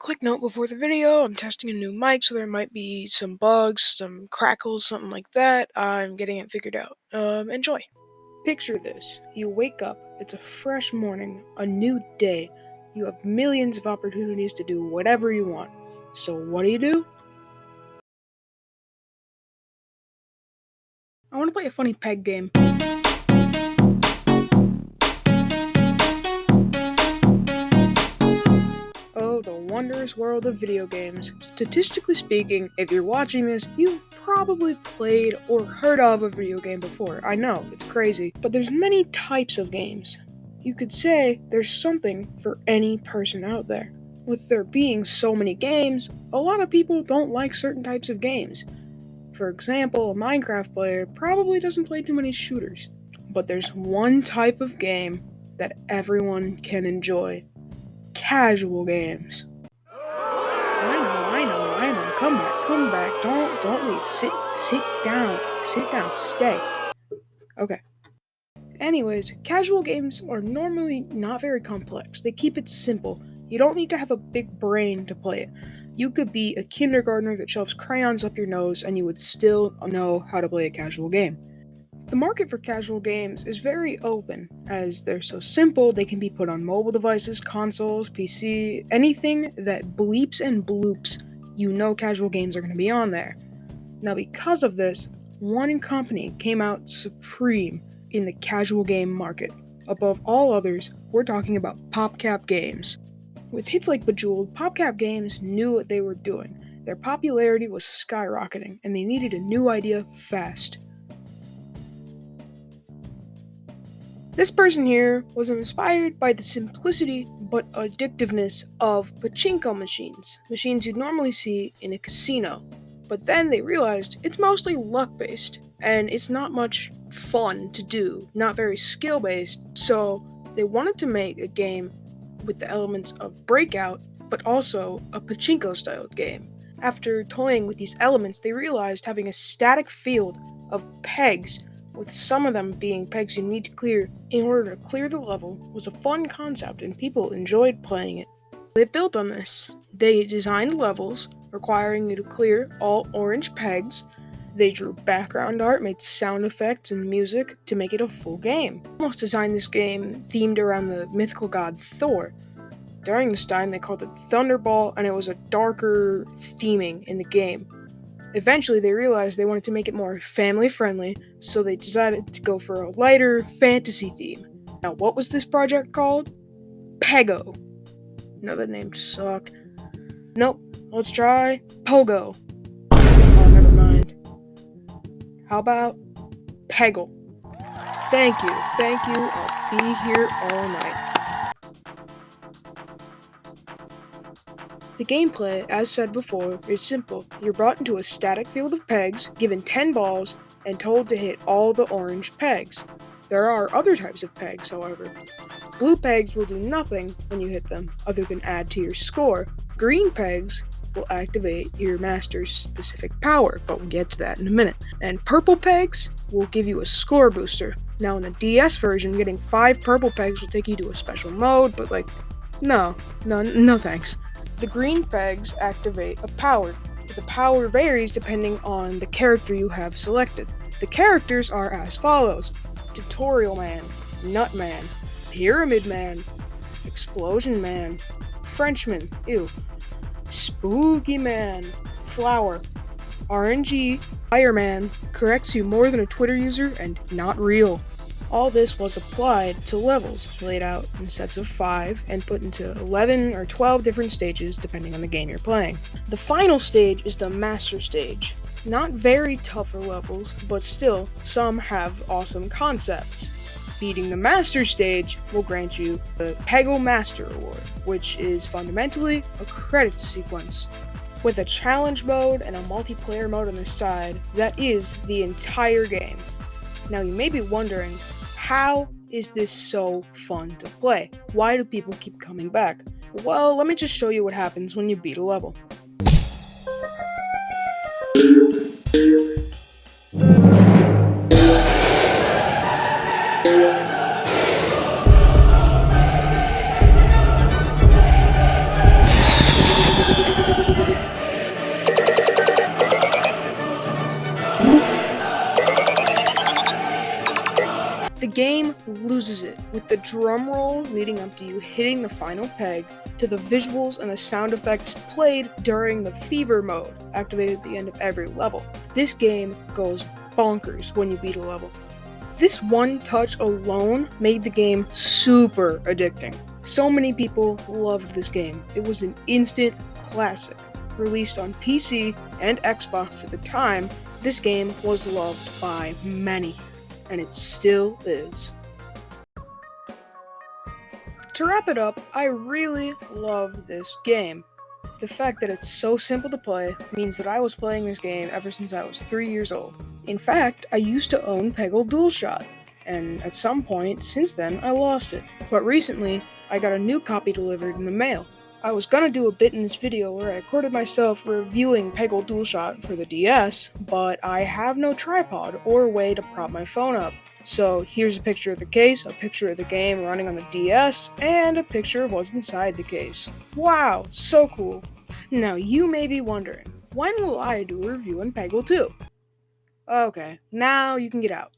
quick note before the video, I'm testing a new mic, so there might be some bugs, some crackles, something like that. I'm getting it figured out. Enjoy. Picture this. You wake up, it's a fresh morning, a new day. You have millions of opportunities to do whatever you want. So what do? I want to play a funny peg game. Oh, the wondrous world of video games. Statistically speaking, if you're watching this, you've probably played or heard of a video game before. I know, it's crazy, but there's many types of games. You could say there's something for any person out there. With there being so many games, a lot of people don't like certain types of games. For example, a Minecraft player probably doesn't play too many shooters. But there's one type of game that everyone can enjoy. Casual games. I know. Come back. Don't leave. Sit down, stay. Okay. Anyways, casual games are normally not very complex. They keep it simple. You don't need to have a big brain to play it. You could be a kindergartner that shoves crayons up your nose and you would still know how to play a casual game. The market for casual games is very open, as they're so simple they can be put on mobile devices, consoles, PC, anything that bleeps and bloops, you know casual games are going to be on there. Now because of this, one company came out supreme in the casual game market. Above all others, we're talking about PopCap Games. With hits like Bejeweled, PopCap Games knew what they were doing. Their popularity was skyrocketing, and they needed a new idea fast. This person here was inspired by the simplicity but addictiveness of pachinko machines you'd normally see in a casino. But then they realized it's mostly luck-based, and it's not much fun to do, not very skill-based, so they wanted to make a game with the elements of Breakout, but also a pachinko-styled game. After toying with these elements, they realized having a static field of pegs, with some of them being pegs you need to clear in order to clear the level, was a fun concept and people enjoyed playing it. They built on this. They designed levels requiring you to clear all orange pegs. They drew background art, made sound effects and music to make it a full game. They almost designed this game themed around the mythical god Thor. During this time they called it Thunderball, and it was a darker theming in the game. Eventually, they realized they wanted to make it more family-friendly, so they decided to go for a lighter fantasy theme. Now, what was this project called? Peggle. No, that name sucked. Nope, let's try Pogo. Oh, never mind. How about Peggle? Thank you. I'll be here all night. The gameplay, as said before, is simple. You're brought into a static field of pegs, given 10 balls, and told to hit all the orange pegs. There are other types of pegs, however. Blue pegs will do nothing when you hit them, other than add to your score. Green pegs will activate your master's specific power, but we'll get to that in a minute. And purple pegs will give you a score booster. Now in the DS version, getting 5 purple pegs will take you to a special mode, but no thanks. The green pegs activate a power. The power varies depending on the character you have selected. The characters are as follows: Tutorial Man, Nut Man, Pyramid Man, Explosion Man, Frenchman, Spooky Man, Flower, RNG, Fireman, corrects you more than a Twitter user, and not real. All this was applied to levels, laid out in sets of 5 and put into 11 or 12 different stages depending on the game you're playing. The final stage is the Master Stage. Not very tougher levels, but still, some have awesome concepts. Beating the Master Stage will grant you the Peggle Master Award, which is fundamentally a credits sequence. With a challenge mode and a multiplayer mode on the side, that is the entire game. Now you may be wondering, how is this so fun to play? Why do people keep coming back? Well, let me just show you what happens when you beat a level. loses it, with the drum roll leading up to you hitting the final peg, to the visuals and the sound effects played during the fever mode, activated at the end of every level. This game goes bonkers when you beat a level. This one touch alone made the game super addicting. So many people loved this game. It was an instant classic. Released on PC and Xbox at the time, this game was loved by many, and it still is. To wrap it up, I really love this game. The fact that it's so simple to play means that I was playing this game ever since I was 3 years old. In fact, I used to own Peggle DualShot, and at some point since then I lost it. But recently, I got a new copy delivered in the mail. I was gonna do a bit in this video where I recorded myself reviewing Peggle DualShot for the DS, but I have no tripod or way to prop my phone up. So here's a picture of the case, a picture of the game running on the DS, and a picture of what's inside the case. Wow, so cool. Now you may be wondering, when will I do a review on Peggle 2? Okay, now you can get out.